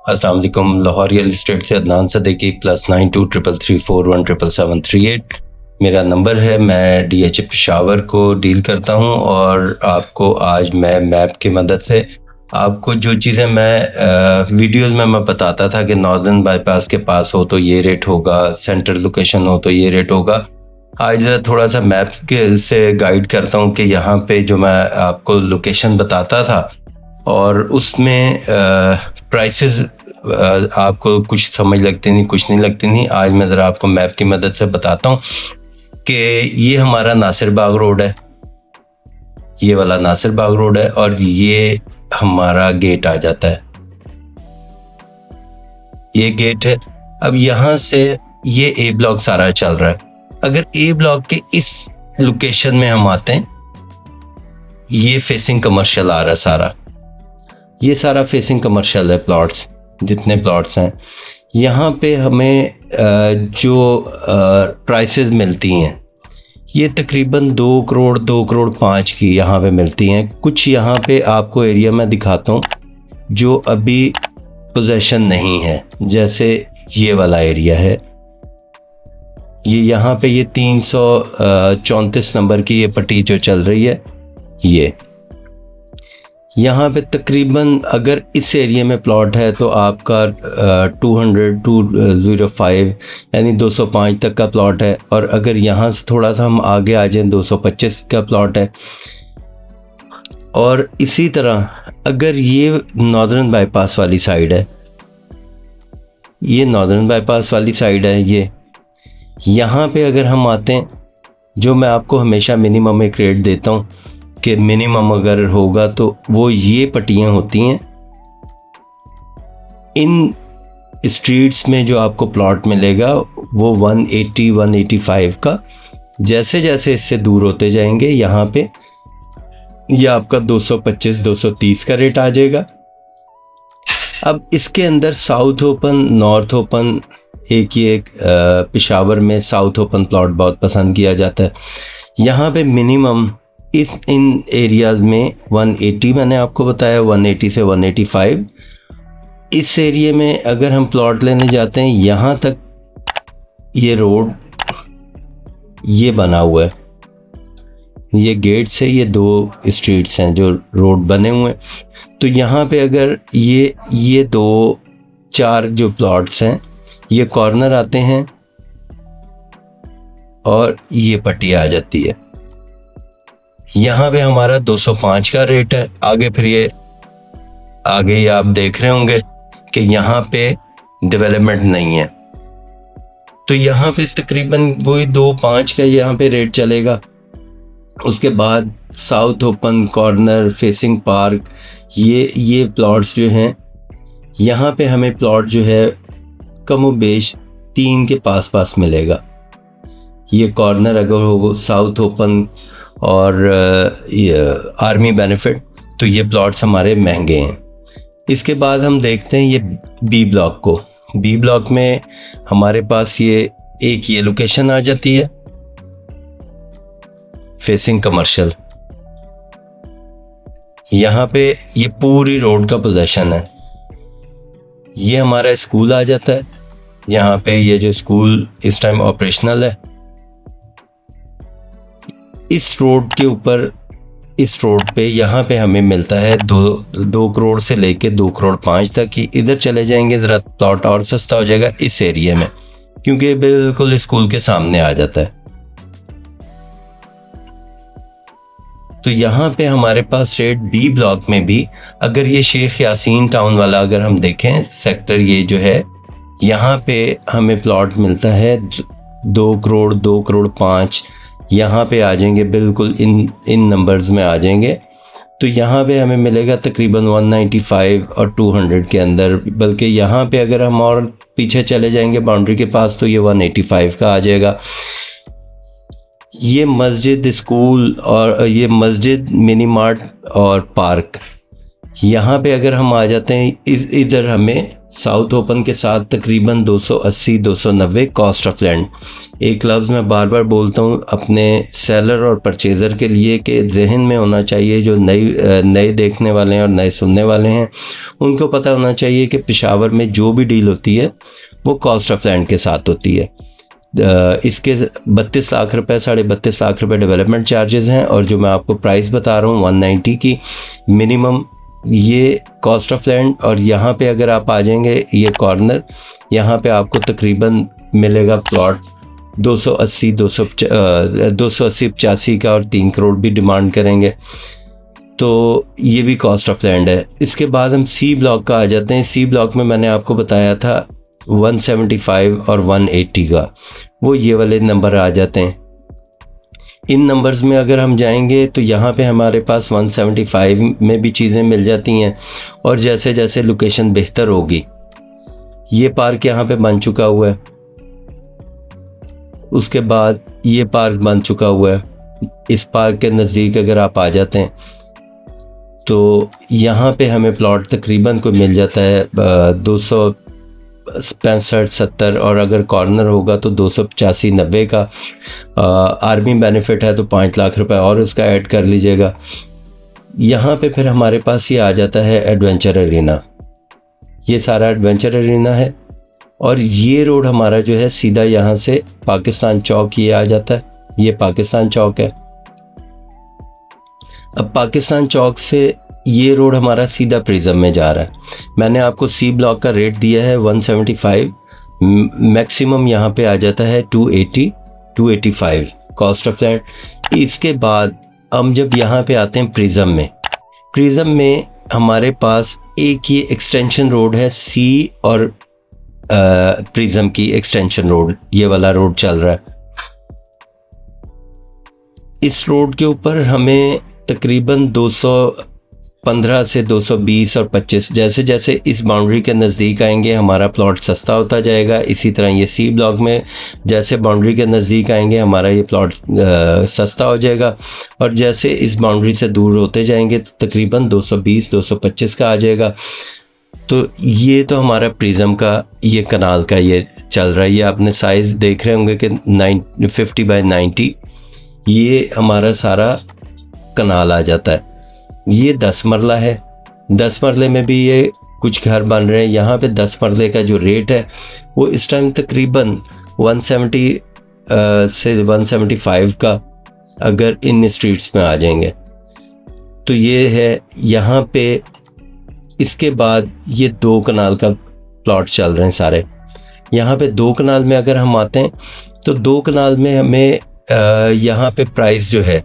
अस्सलाम वालेकुम। Lahore real estate से अदनान सदीकी +9233417738 मेरा नंबर है। मैं DH पेशावर को डील करता हूं और आपको आज मैं मैप की मदद से आपको जो चीज़ें मैं वीडियोस में मैं बताता था कि नॉर्दर्न बाईपास के पास हो तो ये रेट होगा, सेंट्रल लोकेशन हो तो ये रेट होगा, आज ज़रा थोड़ा सा मैप के से गाइड करता हूं कि यहाँ पे जो मैं आपको लोकेशन बताता था और उसमें प्राइसेस आपको कुछ समझ लगती नहीं, कुछ नहीं लगती नहीं। आज मैं ज़रा आपको मैप की मदद से बताता हूँ कि ये हमारा नासिर बाग रोड है, ये वाला नासिर बाग रोड है और ये हमारा गेट आ जाता है, ये गेट है। अब यहाँ से ये A ब्लॉक सारा चल रहा है। अगर A ब्लॉक के इस लोकेशन में हम आते हैं, ये फेसिंग कमर्शियल आ रहा है सारा, ये सारा फेसिंग कमर्शियल है। प्लॉट्स जितने प्लॉट्स हैं यहाँ पे हमें जो प्राइसेस मिलती हैं ये तकरीबन 2 करोड़ 5 की यहाँ पे मिलती हैं। कुछ यहाँ पे आपको एरिया में दिखाता हूँ जो अभी पोजेशन नहीं है, जैसे ये वाला एरिया है, ये यहाँ पे ये 334 नंबर की ये पट्टी जो चल रही है, ये यहाँ पे तकरीबन अगर इस एरिया में प्लॉट है तो आपका 205 यानी 205 तक का प्लॉट है। और अगर यहाँ से थोड़ा सा हम आगे आ जाएं 225 का प्लॉट है। और इसी तरह अगर ये नॉर्दर्न बाईपास वाली साइड है, ये नॉर्दर्न बाईपास वाली साइड है, ये यहाँ पे अगर हम आते हैं, जो मैं आपको हमेशा मिनिमम एक रेट देता हूँ कि मिनिमम अगर होगा तो वो ये पट्टियाँ होती हैं। इन स्ट्रीट्स में जो आपको प्लॉट मिलेगा वो 180 185 का, जैसे जैसे इससे दूर होते जाएंगे यहाँ पे ये आपका 225 230 का रेट आ जाएगा। अब इसके अंदर साउथ ओपन, नॉर्थ ओपन, एक पेशावर में साउथ ओपन प्लॉट बहुत पसंद किया जाता है। यहाँ पे मिनिमम इन एरियाज़ में 180 मैंने आपको बताया, 180 से 185। इस एरिया में अगर हम प्लॉट लेने जाते हैं, यहाँ तक ये रोड ये बना हुआ है, ये गेट से ये 2 स्ट्रीट्स हैं जो रोड बने हुए हैं। तो यहाँ पे अगर ये 2-4 जो प्लॉट्स हैं ये कॉर्नर आते हैं और ये पट्टी आ जाती है। यहाँ पे हमारा 205 का रेट है। आगे फिर ये आगे आप देख रहे होंगे कि यहाँ पे डेवलपमेंट नहीं है, तो यहाँ पे तकरीबन वही 2.5 का यहाँ पे रेट चलेगा। उसके बाद south open, corner, facing park, ये प्लॉट्स जो हैं यहाँ पे हमें प्लॉट जो है कम बेश 3 के पास मिलेगा। ये कॉर्नर अगर हो साउथ ओपन और आर्मी बेनिफिट, तो ये प्लॉट्स हमारे महंगे हैं। इसके बाद हम देखते हैं ये B ब्लॉक को। B ब्लॉक में हमारे पास ये लोकेशन आ जाती है, फेसिंग कमर्शियल। यहाँ पे ये पूरी रोड का पोजीशन है। ये हमारा स्कूल आ जाता है, यहाँ पे ये जो स्कूल इस टाइम ऑपरेशनल है। इस रोड के ऊपर, इस रोड पे यहाँ पे हमें मिलता है 2 करोड़ से लेके 2 करोड़ 5 तक की। इधर चले जाएंगे ज़रा प्लॉट और सस्ता हो जाएगा इस एरिया में, क्योंकि बिल्कुल स्कूल के सामने आ जाता है। तो यहाँ पे हमारे पास रेट B ब्लॉक में भी, अगर ये शेख यासीन टाउन वाला अगर हम देखें सेक्टर, ये जो है यहाँ पे हमें प्लॉट मिलता है 2 करोड़ 5। यहाँ पे आ जाएंगे बिल्कुल इन नंबर्स में आ जाएंगे। तो यहाँ पे हमें मिलेगा तकरीबन 195 और 200 के अंदर। बल्कि यहाँ पे अगर हम और पीछे चले जाएंगे बाउंड्री के पास तो ये 185 का आ जाएगा। ये मस्जिद, स्कूल और ये मस्जिद, मिनी मार्ट और पार्क, यहाँ पे अगर हम आ जाते हैं इधर हमें साउथ ओपन के साथ तकरीबन 280-290 कॉस्ट ऑफ लैंड। एक लफ्ज़ मैं बार बार बोलता हूँ अपने सेलर और परचेज़र के लिए कि जहन में होना चाहिए, जो नए देखने वाले हैं और नए सुनने वाले हैं उनको पता होना चाहिए कि पेशावर में जो भी डील होती है वो कॉस्ट ऑफ लैंड के साथ होती है। इसके 32 लाख रुपए, 32.5 लाख रुपए डेवलपमेंट चार्जेस हैं, और जो मैं आपको प्राइस बता रहा हूँ 190 की मिनिमम ये कॉस्ट ऑफ लैंड। और यहाँ पे अगर आप आ जाएंगे ये कॉर्नर, यहाँ पे आपको तकरीबन मिलेगा प्लॉट 280-85 का, और 3 करोड़ भी डिमांड करेंगे, तो ये भी कॉस्ट ऑफ लैंड है। इसके बाद हम सी ब्लॉक का आ जाते हैं। सी ब्लॉक में मैंने आपको बताया था 175 और 180 का, वो ये वाले नंबर आ जाते हैं। इन नंबर्स में अगर हम जाएंगे तो यहाँ पे हमारे पास 175 में भी चीज़ें मिल जाती हैं, और जैसे जैसे लोकेशन बेहतर होगी, ये पार्क यहाँ पे बन चुका हुआ है, उसके बाद ये पार्क बन चुका हुआ है। इस पार्क के नज़दीक अगर आप आ जाते हैं तो यहाँ पे हमें प्लॉट तकरीबन को मिल जाता है 265-70, और अगर कॉर्नर होगा तो 285-90 का। आर्मी बेनिफिट है तो 5 लाख रुपए और उसका ऐड कर लीजिएगा। यहाँ पे फिर हमारे पास ये आ जाता है एडवेंचर एरिना, ये सारा एडवेंचर एरिना है, और ये रोड हमारा जो है सीधा यहाँ से पाकिस्तान चौक ये आ जाता है, ये पाकिस्तान चौक है। अब पाकिस्तान चौक से ये रोड हमारा सीधा प्रिज्म में जा रहा है। मैंने आपको सी ब्लॉक का रेट दिया है 175, मैक्सिमम यहाँ पे आ जाता है 280-285 कॉस्ट ऑफ लैंड। इसके बाद हम जब यहाँ पे आते हैं प्रिज्म में हमारे पास एक ये एक्सटेंशन रोड है, सी और प्रिज्म की एक्सटेंशन रोड, ये वाला रोड चल रहा है। इस रोड के ऊपर हमें तकरीबन 215 से 220 और 25, जैसे जैसे इस बाउंड्री के नज़दीक आएंगे हमारा प्लॉट सस्ता होता जाएगा। इसी तरह ये सी ब्लॉक में जैसे बाउंड्री के नज़दीक आएंगे हमारा ये प्लॉट सस्ता हो जाएगा, और जैसे इस बाउंड्री से दूर होते जाएंगे तो तकरीबन 220-225 का आ जाएगा। तो ये तो हमारा प्रिज्म का ये कनाल का ये चल रहा है। ये आपने साइज़ देख रहे होंगे कि 50 बाय 90 ये हमारा सारा कनाल आ जाता है। ये 10 मरला है, 10 मरले में भी ये कुछ घर बन रहे हैं। यहाँ पे 10 मरले का जो रेट है वो इस टाइम तकरीबन 170 से 175 का, अगर इन स्ट्रीट्स में आ जाएंगे तो ये है यहाँ पे। इसके बाद ये 2 कनाल का प्लॉट चल रहे हैं सारे। यहाँ पे 2 कनाल में अगर हम आते हैं तो 2 कनाल में हमें यहाँ पे प्राइस जो है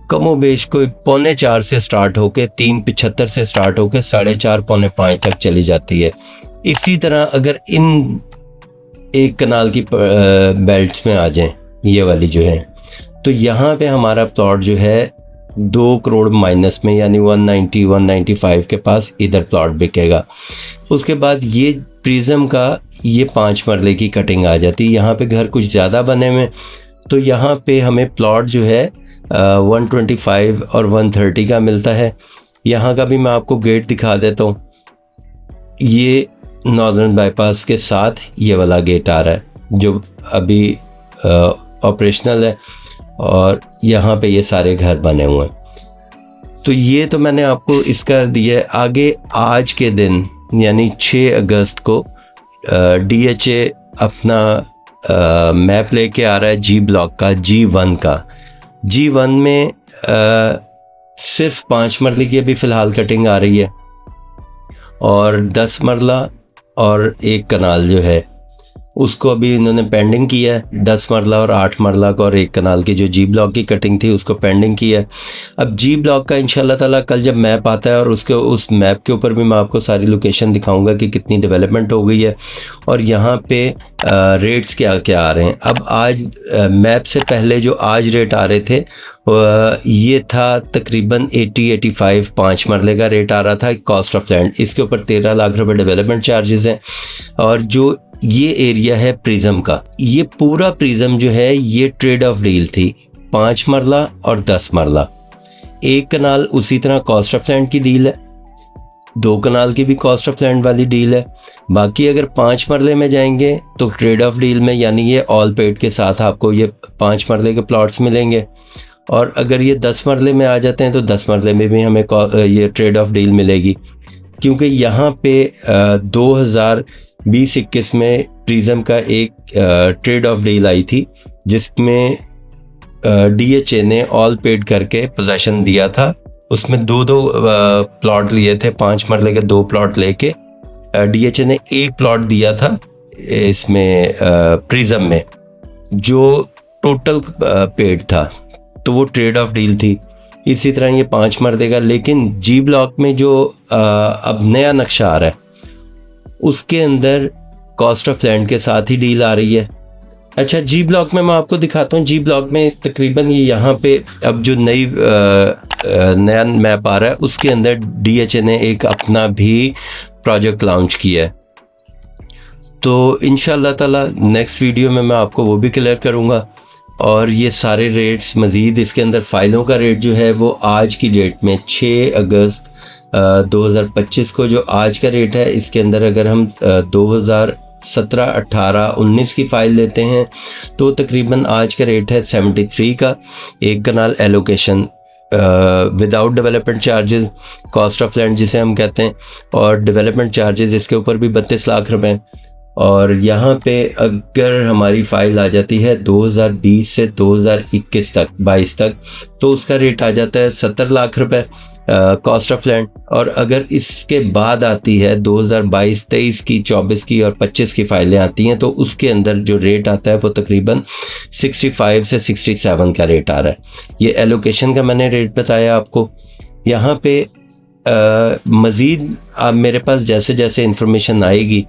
कमो बेश कोई 3.25 से स्टार्ट होके 3.75 से स्टार्ट होके 4.5-5 तक चली जाती है। इसी तरह अगर इन एक कनाल की बेल्ट्स में आ जाएं, ये वाली जो है, तो यहाँ पे हमारा प्लॉट जो है 2 करोड़ माइनस में, यानी 190-195 के पास इधर प्लॉट बिकेगा। उसके बाद ये प्रिज्म का ये 5 मरले की कटिंग आ जाती है। यहाँ पे घर कुछ ज़्यादा बने हुए, तो यहाँ पे हमें प्लॉट जो है 125 और 130 का मिलता है। यहाँ का भी मैं आपको गेट दिखा देता हूँ। ये नॉर्दर्न बाईपास के साथ ये वाला गेट आ रहा है जो अभी ऑपरेशनल है, और यहाँ पे ये सारे घर बने हुए हैं। तो ये तो मैंने आपको इसका दिया है। आगे आज के दिन यानी 6 अगस्त को DHA अपना मैप लेके आ रहा है जी ब्लॉक का, G1 का। G1 में सिर्फ 5 मरले की अभी फ़िलहाल कटिंग आ रही है, और 10 मरला और 1 कनाल जो है उसको अभी इन्होंने पेंडिंग किया है। 10 मरला और 8 मरला का और 1 कनाल की जो जी ब्लॉक की कटिंग थी उसको पेंडिंग किया है। अब जी ब्लॉक का इंशाल्लाह ताला कल जब मैप आता है, और उस मैप के ऊपर भी मैं आपको सारी लोकेशन दिखाऊंगा कि कितनी डेवलपमेंट हो गई है और यहाँ पे रेट्स क्या क्या आ रहे हैं। अब आज मैप से पहले जो आज रेट आ रहे थे ये था तकरीबन 80-85 5 मरले का रेट आ रहा था कॉस्ट ऑफ लैंड। इसके ऊपर 13 लाख रुपए डेवलपमेंट चार्जेस हैं। और जो ये एरिया है प्रिज्म का, ये पूरा प्रिज्म जो है ये ट्रेड ऑफ डील थी, 5 मरला और 10 मरला। 1 कनाल उसी तरह कॉस्ट ऑफ लैंड की डील है। 2 कनाल की भी कॉस्ट ऑफ लैंड वाली डील है। बाकी अगर 5 मरले में जाएंगे तो ट्रेड ऑफ डील में, यानी ये ऑल पेड के साथ आपको ये 5 मरले के प्लॉट्स मिलेंगे। और अगर ये 10 मरले में आ जाते हैं तो 10 मरले में भी हमें ये ट्रेड ऑफ डील मिलेगी, क्योंकि यहाँ पे 2020-21 में प्रिज्म का एक ट्रेड ऑफ डील आई थी जिसमें DHA ने ऑल पेड करके पोजेसन दिया था। उसमें 2 प्लॉट लिए थे, 5 मरले के 2 प्लॉट लेके DHA ने 1 प्लॉट दिया था इसमें प्रिज्म में, जो टोटल पेड था, तो वो ट्रेड ऑफ डील थी। इसी तरह ये 5 मरले का, लेकिन जी ब्लॉक में जो अब नया नक्शा आ रहा है उसके अंदर कॉस्ट ऑफ लैंड के साथ ही डील आ रही है। अच्छा, जी ब्लॉक में मैं आपको दिखाता हूँ। जी ब्लॉक में तकरीबन ये यहाँ पे अब जो नया मैप आ रहा है उसके अंदर DHA ने एक अपना भी प्रोजेक्ट लॉन्च किया है। तो इंशाल्लाह ताला नेक्स्ट वीडियो में मैं आपको वो भी क्लियर करूँगा। और ये सारे रेट्स मज़ीद इसके अंदर फ़ाइलों का रेट जो है वो आज की डेट में 6 अगस्त 2025 को जो आज का रेट है, इसके अंदर अगर हम 2017, 18, 19 की फ़ाइल लेते हैं तो तकरीबन आज का रेट है 73 का। 1 canal allocation without development charges, cost of land जिसे हम कहते हैं, और डेवलपमेंट चार्जेस इसके ऊपर भी 32 लाख रुपए। और यहाँ पे अगर हमारी फ़ाइल आ जाती है 2020 से 2021 तक 22 तक, तो उसका रेट आ जाता है 70 लाख रुपए कॉस्ट ऑफ लैंड। और अगर इसके बाद आती है 2022, 23 की, 24 की और 25 की फ़ाइलें आती हैं, तो उसके अंदर जो रेट आता है वो तकरीबन 65 से 67 का रेट आ रहा है। ये एलोकेशन का मैंने रेट बताया आपको। यहाँ पे मज़ीद मेरे पास जैसे जैसे इन्फॉर्मेशन आएगी,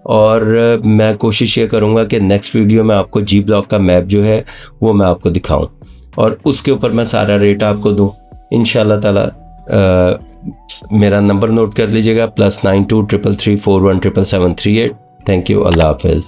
और मैं कोशिश ये करूँगा कि नेक्स्ट वीडियो में आपको जी ब्लॉक का मैप जो है वो मैं आपको दिखाऊं और उसके ऊपर मैं सारा रेट आपको दूं इंशाल्लाह ताला। मेरा नंबर नोट कर लीजिएगा, +92 333 41 77738। थैंक यू, अल्लाह हाफ़िज़।